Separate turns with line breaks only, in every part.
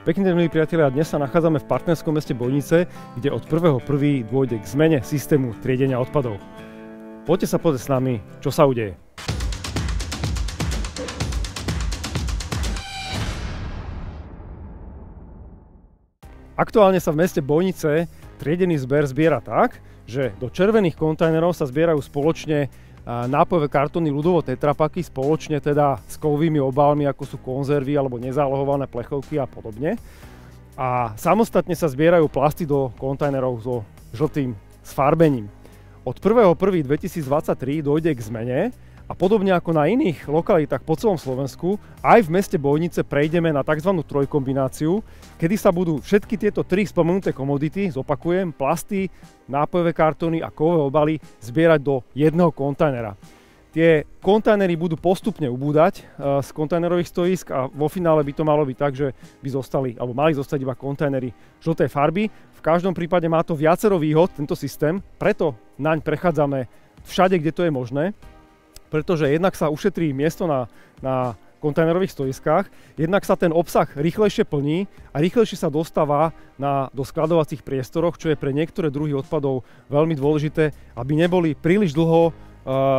Pekný deň, milí priatelia, dnes sa nachádzame v partnerskom meste Bojnice, kde od 1.1. dôjde k zmene systému triedenia odpadov. Poďte sa pozrieť s nami, čo sa udeje. Aktuálne sa v meste Bojnice triedený zber zbiera tak, že do červených kontajnerov sa zbierajú spoločne nápojové kartóny ľudovo tetrapaky, spoločne teda s kovovými obálmi, ako sú konzervy alebo nezálohované plechovky a podobne. A samostatne sa zbierajú plasty do kontajnerov so žltým sfarbením. Od 1.1.2023 dojde k zmene a podobne ako na iných lokalitách po celom Slovensku, aj v meste Bojnice prejdeme na tzv. Trojkombináciu, kedy sa budú všetky tieto tri spomenuté komodity, zopakujem, plasty, nápojové kartóny a kovové obaly zbierať do jedného kontajnera. Tie kontajnery budú postupne ubúdať z kontajnerových stojísk a vo finále by to malo byť tak, že by zostali, alebo mali zostať iba kontajnery žltej farby. V každom prípade má to viacero výhod, tento systém, preto naň prechádzame všade, kde to je možné, pretože jednak sa ušetrí miesto na kontajnerových stoiskách, jednak sa ten obsah rýchlejšie plní a rýchlejšie sa dostáva do skladovacích priestoroch, čo je pre niektoré druhy odpadov veľmi dôležité, aby neboli príliš dlho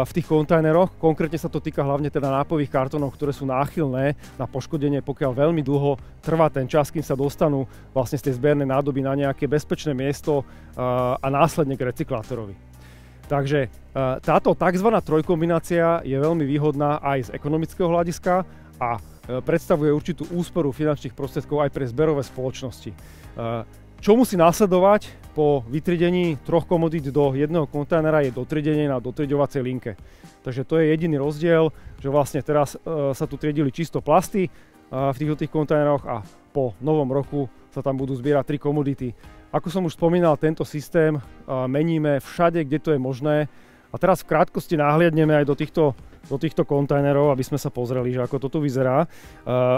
v tých kontajneroch. Konkrétne sa to týka hlavne teda nápojových kartónov, ktoré sú náchylné na poškodenie, pokiaľ veľmi dlho trvá ten čas, kým sa dostanú vlastne z tej zbernej nádoby na nejaké bezpečné miesto a následne k recyklátorovi. Takže táto tzv. Trojkombinácia je veľmi výhodná aj z ekonomického hľadiska a predstavuje určitú úsporu finančných prostriedkov aj pre zberové spoločnosti. Čo musí následovať po vytriedení troch komodít do jedného kontajnera je dotriedenie na dotrieďovacej linke. Takže to je jediný rozdiel, že vlastne teraz sa tu triedili čisto plasty v týchto kontajneroch a po novom roku sa tam budú zbierať tri komodity. Ako som už spomínal, tento systém meníme všade, kde to je možné. A teraz v krátkosti nahliadneme aj do týchto kontajnerov, aby sme sa pozreli, že ako to tu vyzerá.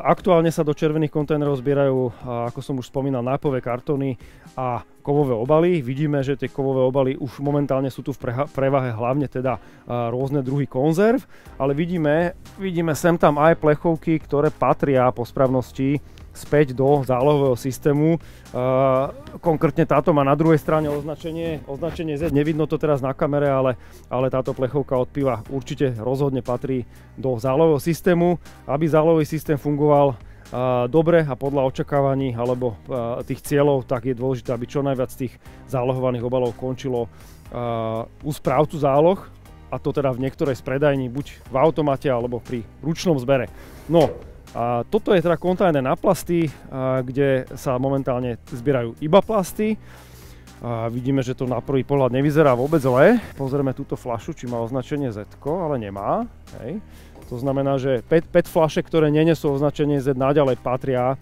Aktuálne sa do červených kontajnerov zbierajú, ako som už spomínal, nápojové kartóny a kovové obaly. Vidíme, že tie kovové obaly už momentálne sú tu v prevahe, hlavne teda rôzne druhy konzerv, ale vidíme sem tam aj plechovky, ktoré patria po správnosti späť do zálohového systému. Konkrétne táto má na druhej strane označenie Z. Nevidno to teraz na kamere, ale táto plechovka od piva určite rozhodne patrí do zálohového systému. Aby zálohový systém fungoval dobre a podľa očakávaní alebo tých cieľov, tak je dôležité, aby čo najviac tých zálohovaných obalov končilo u správcu záloh, a to teda v niektorej z predajní, buď v automate alebo pri ručnom zbere. No, a toto je teda kontajner na plasty, kde sa momentálne zbierajú iba plasty. Vidíme, že to na prvý pohľad nevyzerá vôbec zle. Pozrieme túto fľašu, či má označenie Z, ale nemá. Hej. To znamená, že PET fľaše, ktoré nenesú označenie Z, naďalej patria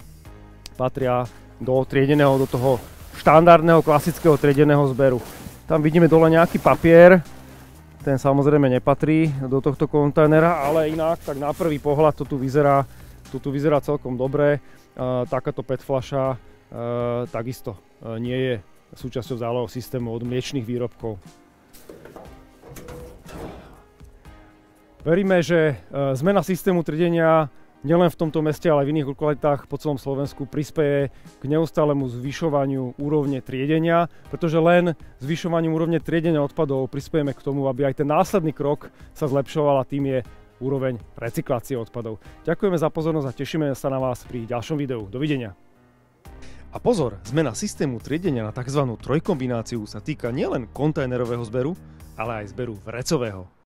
do triedeného, do toho štandardného klasického triedeného zberu. Tam vidíme dole nejaký papier. Ten samozrejme nepatrí do tohto kontajnera, ale inak, tak na prvý pohľad to tu vyzerá celkom dobre. Takáto PET fľaša takisto nie je súčasťou zálohového systému od mliečnych výrobkov. Veríme, že zmena systému triedenia nielen v tomto meste, ale aj v iných lokalitách po celom Slovensku prispeje k neustálemu zvyšovaniu úrovne triedenia, pretože len zvyšovaním úrovne triedenia odpadov prispiejeme k tomu, aby aj ten následný krok sa zlepšoval, a tým je úroveň recyklácie odpadov. Ďakujeme za pozornosť a tešíme sa na vás pri ďalšom videu. Dovidenia. A pozor, zmena systému triedenia na tzv. Trojkombináciu sa týka nielen kontajnerového zberu, ale aj zberu vrecového.